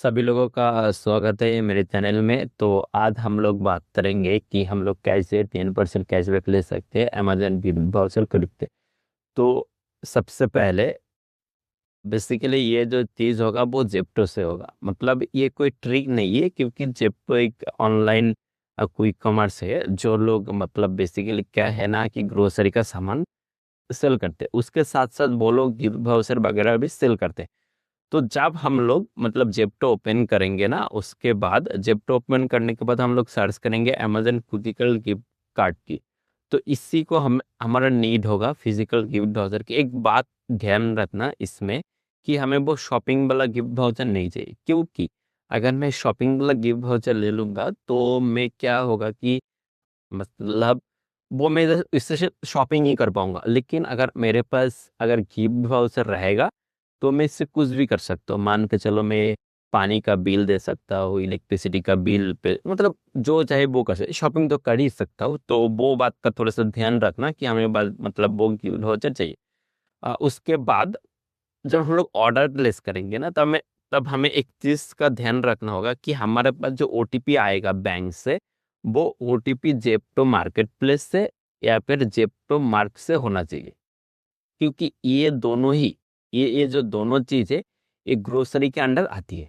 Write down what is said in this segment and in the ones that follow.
सभी लोगों का स्वागत है मेरे चैनल में। तो आज हम लोग बात करेंगे कि हम लोग कैसे 10% कैशबैक ले सकते हैं अमेजन गिफ्ट वाउचर खरीदते। तो सबसे पहले बेसिकली ये जो चीज़ होगा वो जेप्टो से होगा। मतलब ये कोई ट्रिक नहीं है, क्योंकि जेप्टो एक ऑनलाइन कोई कॉमर्स है जो लोग मतलब बेसिकली क्या है ना कि ग्रोसरी का सामान सेल करते हैं, उसके साथ साथ वो लोग गिफ्ट वाउचर वगैरह भी सेल करते हैं। तो जब हम लोग मतलब जेप्टो ओपन करेंगे ना, उसके बाद जेप्टो ओपन करने के बाद हम लोग सर्च करेंगे अमेजन फिजिकल गिफ्ट कार्ड की। तो इसी को हम हमारा नीड होगा फिजिकल गिफ्ट वाउचर की। एक बात ध्यान रखना इसमें कि हमें वो शॉपिंग वाला गिफ्ट वाउचर नहीं चाहिए, क्योंकि अगर मैं शॉपिंग वाला गिफ्ट वाउचर ले लूंगा तो मैं क्या होगा कि मतलब वो मैं इससे शॉपिंग ही कर पाऊंगा। लेकिन अगर मेरे पास अगर गिफ्ट वाउचर रहेगा तो मैं इससे कुछ भी कर सकता हूँ। मान के चलो मैं पानी का बिल दे सकता हूँ, इलेक्ट्रिसिटी का बिल पे, मतलब जो चाहे वो कर सकता, शॉपिंग तो कर ही सकता हूँ। तो वो बात का थोड़ा सा ध्यान रखना कि हमें मतलब वो गिफ्ट वाउचर चाहिए। उसके बाद जब हम लोग ऑर्डर प्लेस करेंगे ना, तब हमें एक चीज का ध्यान रखना होगा कि हमारे पास जो ओटीपी आएगा बैंक से, वो ओटीपी जेप्टो मार्केट प्लेस से या फिर जेप्टो मार्क से होना चाहिए। क्योंकि ये दोनों ही ये जो दोनों चीजें एक ग्रोसरी के अंडर आती है।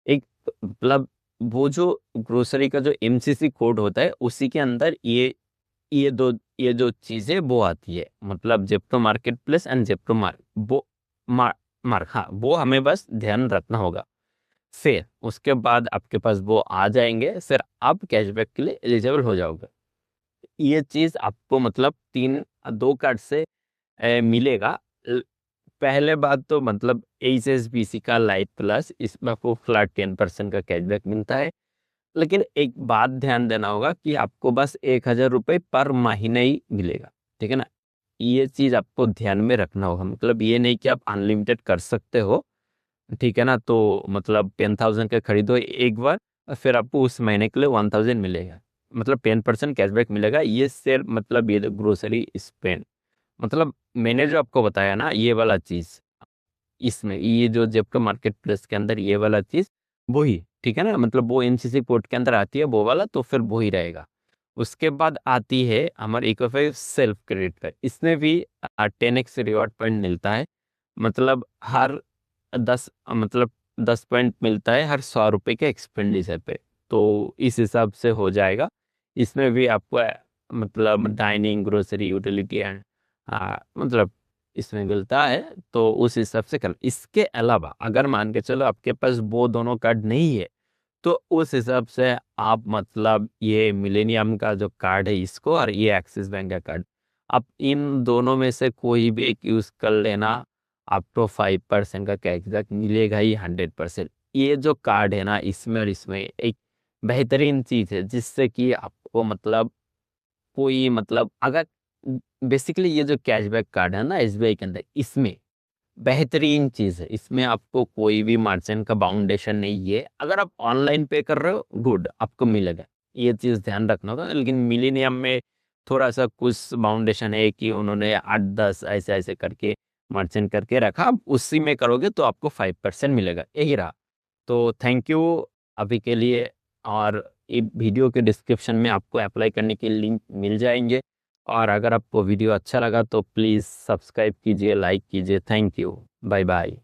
एक मतलब वो जो ग्रोसरी का जो एमसीसी कोड होता है उसी के अंदर ये जो चीजें वो आती है। मतलब Zepto market place and Zepto mark वो मार्क, हाँ, वो हमें बस ध्यान रखना होगा। फिर उसके बाद आपके पास वो आ जाएंगे, फिर आप कैशबैक के लिए एलिजिबल हो जाओगे। ये चीज आपको मतलब दो कार्ड से मिलेगा। ल- पहले बात तो मतलब एचएसबीसी का लाइट प्लस, इसमें आपको फ्लैट 10% का कैशबैक मिलता है। लेकिन एक बात ध्यान देना होगा कि आपको बस 1,000 रुपये पर महीने ही मिलेगा। ठीक है ना, ये चीज आपको ध्यान में रखना होगा। मतलब ये नहीं कि आप अनलिमिटेड कर सकते हो। ठीक है ना, तो मतलब 10,000 का खरीदो एक बार और फिर आपको उस महीने के लिए 1,000 मिलेगा। मतलब 10% कैशबैक मिलेगा। ये सिर्फ मतलब ये ग्रोसरी स्पेंड, मतलब मैंने जो आपको बताया ना ये वाला चीज, इसमें ये जो जेप्टो मार्केट प्लेस के अंदर ये वाला चीज वो ही, ठीक है ना, मतलब वो एनसीसी कोड के अंदर आती है वो वाला, तो फिर वो ही रहेगा। उसके बाद आती है हमारे इकोफाइव सेल्फ क्रेडिट कार्ड। इसमें भी 10x रिवॉर्ड पॉइंट मिलता है। मतलब हर 10 पॉइंट मिलता है हर 100 रुपए के एक्सपेंडिचर पे। तो इस हिसाब से हो जाएगा। इसमें भी आपको मतलब डाइनिंग, ग्रोसरी, यूटिलिटी एंड मतलब इसमें मिलता है। तो उस हिसाब से कर। इसके अलावा अगर मान के चलो आपके पास वो दोनों कार्ड नहीं है, तो उस हिसाब से आप मतलब ये मिलेनियम का जो कार्ड है इसको, और ये एक्सिस बैंक का कार्ड, आप इन दोनों में से कोई भी एक यूज कर लेना। आपको 5% का कैशबैक मिलेगा ही 100%। ये जो कार्ड है ना, इसमें और इसमें एक बेहतरीन चीज है जिससे कि आपको मतलब कोई मतलब अगर बेसिकली ये जो कैशबैक कार्ड है ना एसबीआई के अंदर, इसमें बेहतरीन चीज है, इसमें आपको कोई भी मार्जिन का बाउंडेशन नहीं है। अगर आप ऑनलाइन पे कर रहे हो गुड, आपको मिलेगा। ये चीज ध्यान रखना होगा। लेकिन मिलेनियम में थोड़ा सा कुछ बाउंडेशन है कि उन्होंने 8-10 ऐसे ऐसे करके मार्जिन करके रखा। आप उसी में करोगे तो आपको 5% मिलेगा, यही रहा। तो थैंक यू अभी के लिए। और ये वीडियो के डिस्क्रिप्शन में आपको अप्लाई करने के लिंक मिल जाएंगे। और अगर आपको वीडियो अच्छा लगा तो प्लीज़ सब्सक्राइब कीजिए, लाइक कीजिए। Thank you, bye bye.